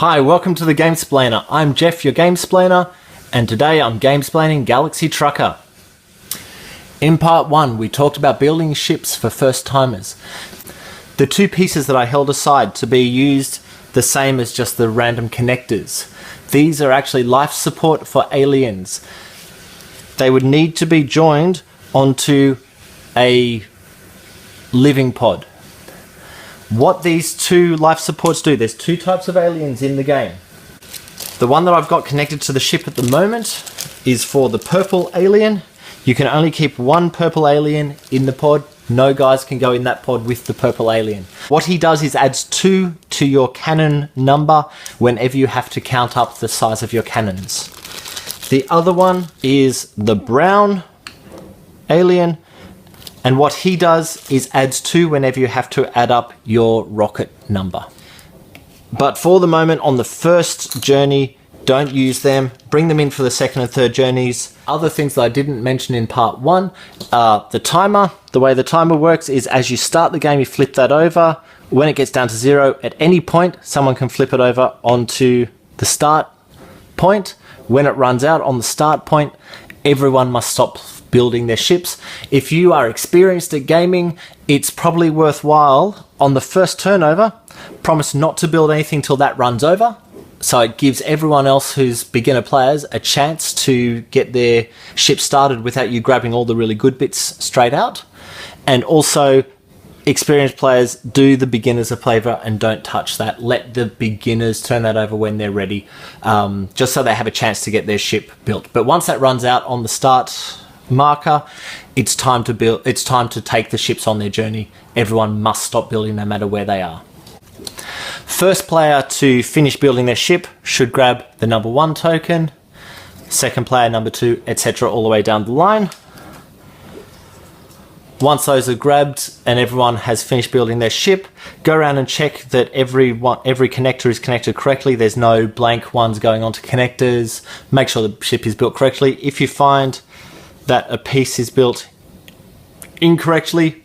Hi, welcome to the Gamesplainer. I'm Jeff, your Gamesplainer, and today I'm Gamesplaining Galaxy Trucker. In part 1, we talked about building ships for first timers. The two pieces that I held aside to be used the same as just the random connectors. These are actually life support for aliens. They would need to be joined onto a living pod. What these two life supports do, there's two types of aliens in the game. The one that I've got connected to the ship at the moment is for the purple alien. You can only keep one purple alien in the pod. No guys can go in that pod with the purple alien. What he does is adds 2 to your cannon number whenever you have to count up the size of your cannons. The other one is the brown alien, and what he does is adds 2 whenever you have to add up your rocket number. But for the moment, on the first journey, don't use them. Bring them in for the second and third journeys. Other things that I didn't mention in part 1, the timer. The way the timer works is as you start the game, you flip that over. When it gets down to 0, at any point, someone can flip it over onto the start point. When it runs out on the start point, everyone must stop building their ships. If you are experienced at gaming, it's probably worthwhile on the first turnover, promise not to build anything till that runs over. So it gives everyone else who's beginner players a chance to get their ship started without you grabbing all the really good bits straight out. And also, experienced players, do the beginners a favour and don't touch that. Let the beginners turn that over when they're ready, just so they have a chance to get their ship built. But once that runs out on the start marker, it's time to build. It's time to take the ships on their journey. Everyone must stop building no matter where they are. First player to finish building their ship should grab the number 1 token. Second player, number 2, etc. all the way down the line. Once those are grabbed and everyone has finished building their ship, go around and check that every connector is connected correctly. There's no blank ones going onto connectors. Make sure the ship is built correctly. If you find that a piece is built incorrectly,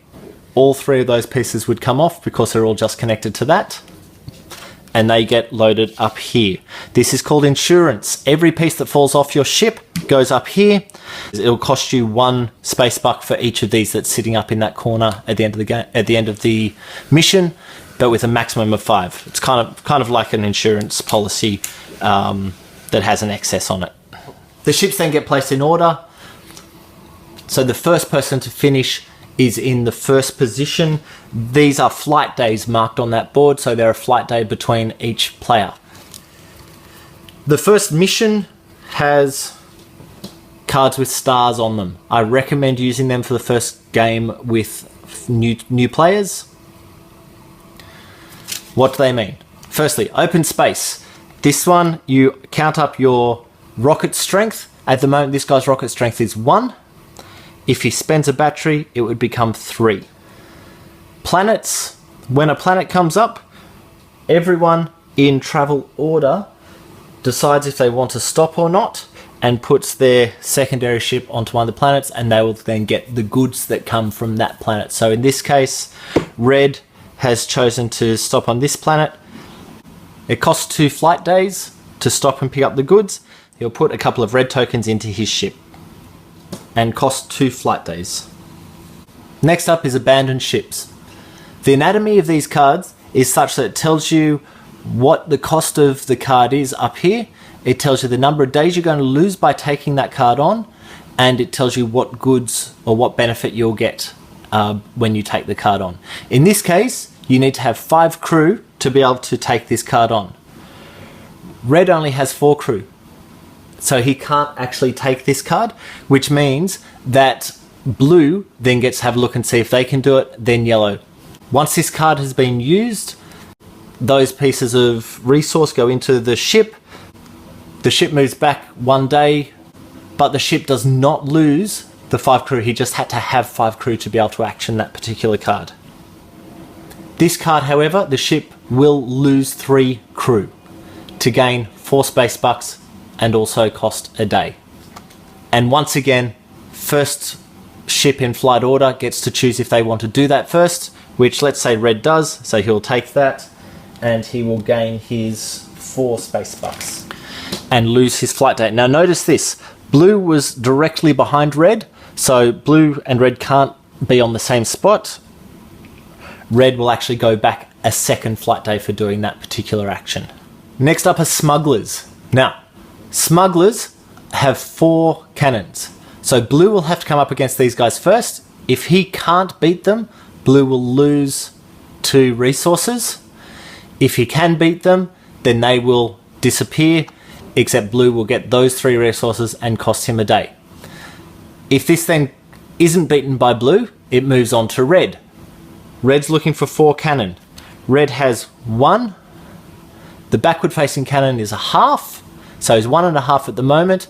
all 3 of those pieces would come off because they're all just connected to that, and they get loaded up here. This is called insurance. Every piece that falls off your ship goes up here. It'll cost you 1 space buck for each of these that's sitting up in that corner at the end of the game, at the end of the mission, but with a maximum of 5. It's kind of like an insurance policy that has an excess on it. The ships then get placed in order. So the first person to finish is in the first position. These are flight days marked on that board, so they're a flight day between each player. The first mission has cards with stars on them. I recommend using them for the first game with new players. What do they mean? Firstly, open space. This one, you count up your rocket strength. At the moment, this guy's rocket strength is 1. If he spends a battery, it would become 3. Planets. When a planet comes up, everyone in travel order decides if they want to stop or not and puts their secondary ship onto one of the planets, and they will then get the goods that come from that planet. So in this case, Red has chosen to stop on this planet. It costs 2 flight days to stop and pick up the goods. He'll put a couple of red tokens into his ship and cost 2 flight days. Next up is abandoned ships. The anatomy of these cards is such that it tells you what the cost of the card is up here. It tells you the number of days you're going to lose by taking that card on, and it tells you what goods or what benefit you'll get when you take the card on. In this case, you need to have 5 crew to be able to take this card on. Red only has 4 crew. So he can't actually take this card, which means that blue then gets to have a look and see if they can do it, then yellow. Once this card has been used, those pieces of resource go into the ship. The ship moves back 1 day, but the ship does not lose the 5 crew. He just had to have 5 crew to be able to action that particular card. This card, however, the ship will lose 3 crew to gain 4 space bucks and also cost a day. And once again, first ship in flight order gets to choose if they want to do that first, which let's say Red does, so he'll take that and he will gain his 4 space bucks and lose his flight day. Now notice this, blue was directly behind red, so blue and red can't be on the same spot. Red will actually go back a second flight day for doing that particular action. Next up are smugglers. Now, smugglers have 4 cannons. So blue will have to come up against these guys first. If he can't beat them, blue will lose 2 resources. If he can beat them, then they will disappear, except blue will get those 3 resources and cost him a day. If this then isn't beaten by blue, it moves on to red. Red's looking for 4 cannon. Red has 1. The backward facing cannon is a half, so he's 1.5 at the moment.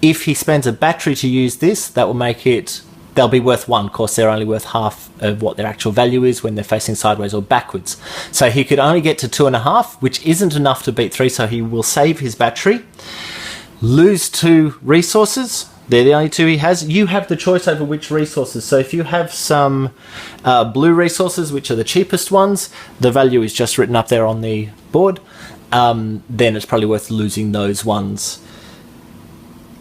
If he spends a battery to use this, that will make it, they'll be worth 1. Of course, they're only worth half of what their actual value is when they're facing sideways or backwards. So he could only get to 2.5, which isn't enough to beat 3, so he will save his battery. Lose 2 resources. They're the only 2 he has. You have the choice over which resources. So if you have some blue resources, which are the cheapest ones, the value is just written up there on the board, then it's probably worth losing those ones.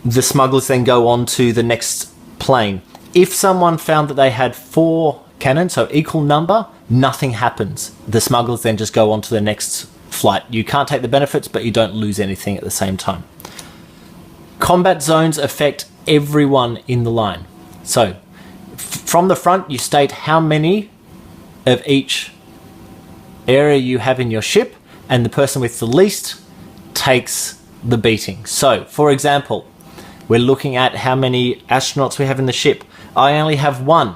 The smugglers then go on to the next plane. If someone found that they had 4 cannons, so equal number, nothing happens. The smugglers then just go on to the next flight. You can't take the benefits, but you don't lose anything at the same time. Combat zones affect everyone in the line. So from the front, you state how many of each area you have in your ship, and the person with the least takes the beating. So for example, we're looking at how many astronauts we have in the ship. I only have 1,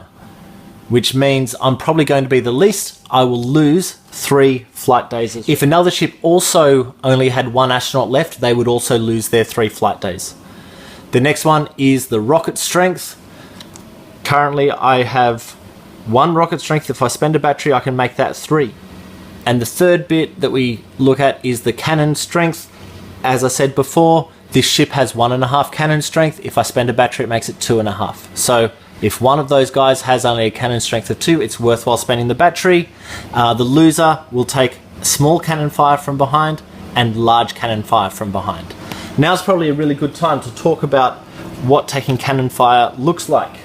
which means I'm probably going to be the least. I will lose 3 flight days. If another ship also only had 1 astronaut left, they would also lose their 3 flight days. The next one is the rocket strength. Currently I have 1 rocket strength. If I spend a battery, I can make that 3. And the third bit that we look at is the cannon strength. As I said before, this ship has 1.5 cannon strength. If I spend a battery, it makes it 2.5. So if one of those guys has only a cannon strength of 2, it's worthwhile spending the battery. The loser will take small cannon fire from behind and large cannon fire from behind. Now's probably a really good time to talk about what taking cannon fire looks like.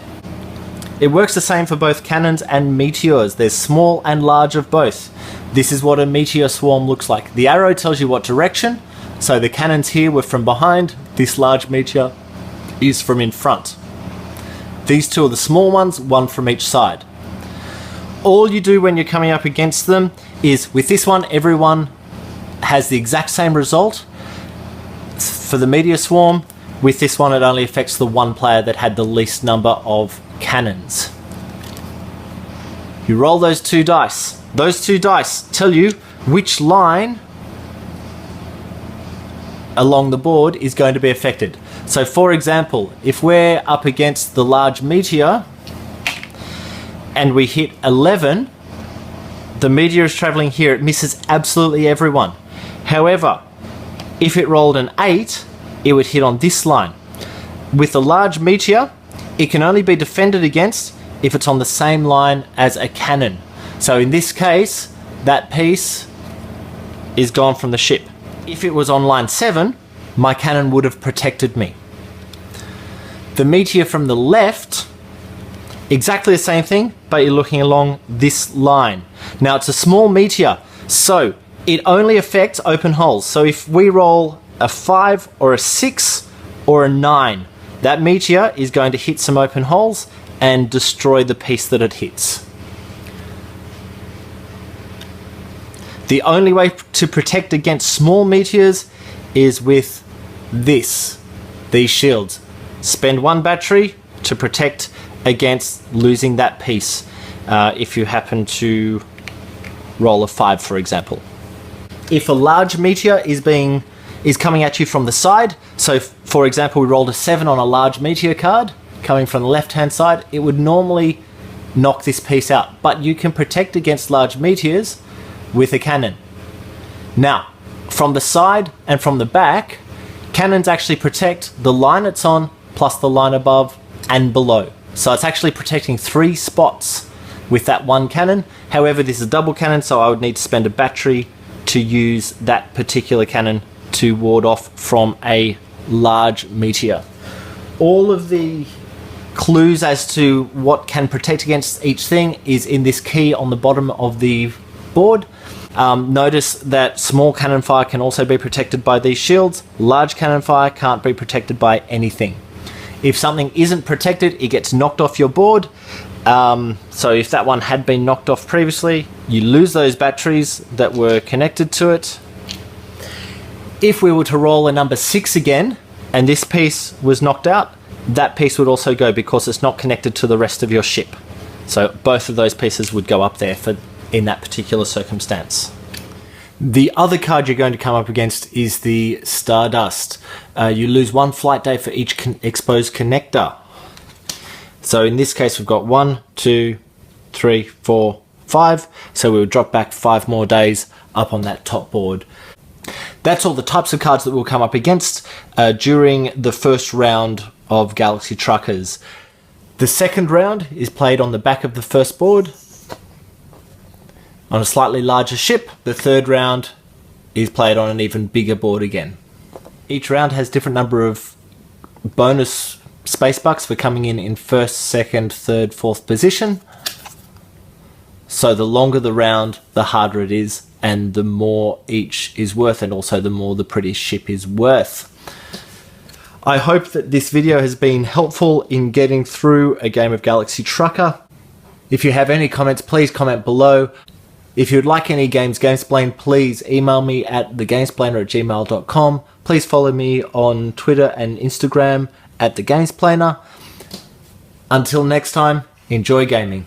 It works the same for both cannons and meteors. There's small and large of both. This is what a meteor swarm looks like. The arrow tells you what direction. So the cannons here were from behind. This large meteor is from in front. These 2 are the small ones, 1 from each side. All you do when you're coming up against them is, with this one, everyone has the exact same result. For the meteor swarm, with this one, it only affects the 1 player that had the least number of cannons. You roll those 2 dice. Those 2 dice tell you which line along the board is going to be affected. So for example, if we're up against the large meteor and we hit 11, the meteor is traveling here. It misses absolutely everyone. However, if it rolled an 8, it would hit on this line. With a large meteor, it can only be defended against if it's on the same line as a cannon. So in this case, that piece is gone from the ship. If it was on line 7, my cannon would have protected me. The meteor from the left, exactly the same thing, but you're looking along this line. Now it's a small meteor, so it only affects open holes. So if we roll a 5 or a 6 or a 9, that meteor is going to hit some open holes and destroy the piece that it hits. The only way to protect against small meteors is with these shields. Spend 1 battery to protect against losing that piece if you happen to roll a 5, for example. If a large meteor is coming at you from the side, so for example we rolled a 7 on a large meteor card coming from the left hand side, it would normally knock this piece out, but you can protect against large meteors with a cannon. Now from the side and from the back, cannons actually protect the line it's on plus the line above and below, so it's actually protecting 3 spots with that 1 cannon. However, this is a double cannon, so I would need to spend a battery to use that particular cannon to ward off from a large meteor. All of the clues as to what can protect against each thing is in this key on the bottom of the board. Notice that small cannon fire can also be protected by these shields. Large cannon fire can't be protected by anything. If something isn't protected, it gets knocked off your board. So if that one had been knocked off previously, you lose those batteries that were connected to it. If we were to roll a number 6 again, and this piece was knocked out, that piece would also go because it's not connected to the rest of your ship. So both of those pieces would go up there in that particular circumstance. The other card you're going to come up against is the Stardust. You lose 1 flight day for each exposed connector. So in this case, we've got 1, 2, 3, 4, 5. So we would drop back 5 more days up on that top board. That's all the types of cards that we'll come up against during the first round of Galaxy Truckers. The second round is played on the back of the first board on a slightly larger ship. The third round is played on an even bigger board again. Each round has different number of bonus space bucks for coming in first, second, third, fourth position. So the longer the round, the harder it is, and the more each is worth, and also the more the pretty ship is worth. I hope that this video has been helpful in getting through a game of Galaxy Trucker. If you have any comments, please comment below. If you'd like any games Gamesplained, please email me at thegamesplainer@gmail.com. Please follow me on Twitter and Instagram at thegamesplainer. Until next time, enjoy gaming.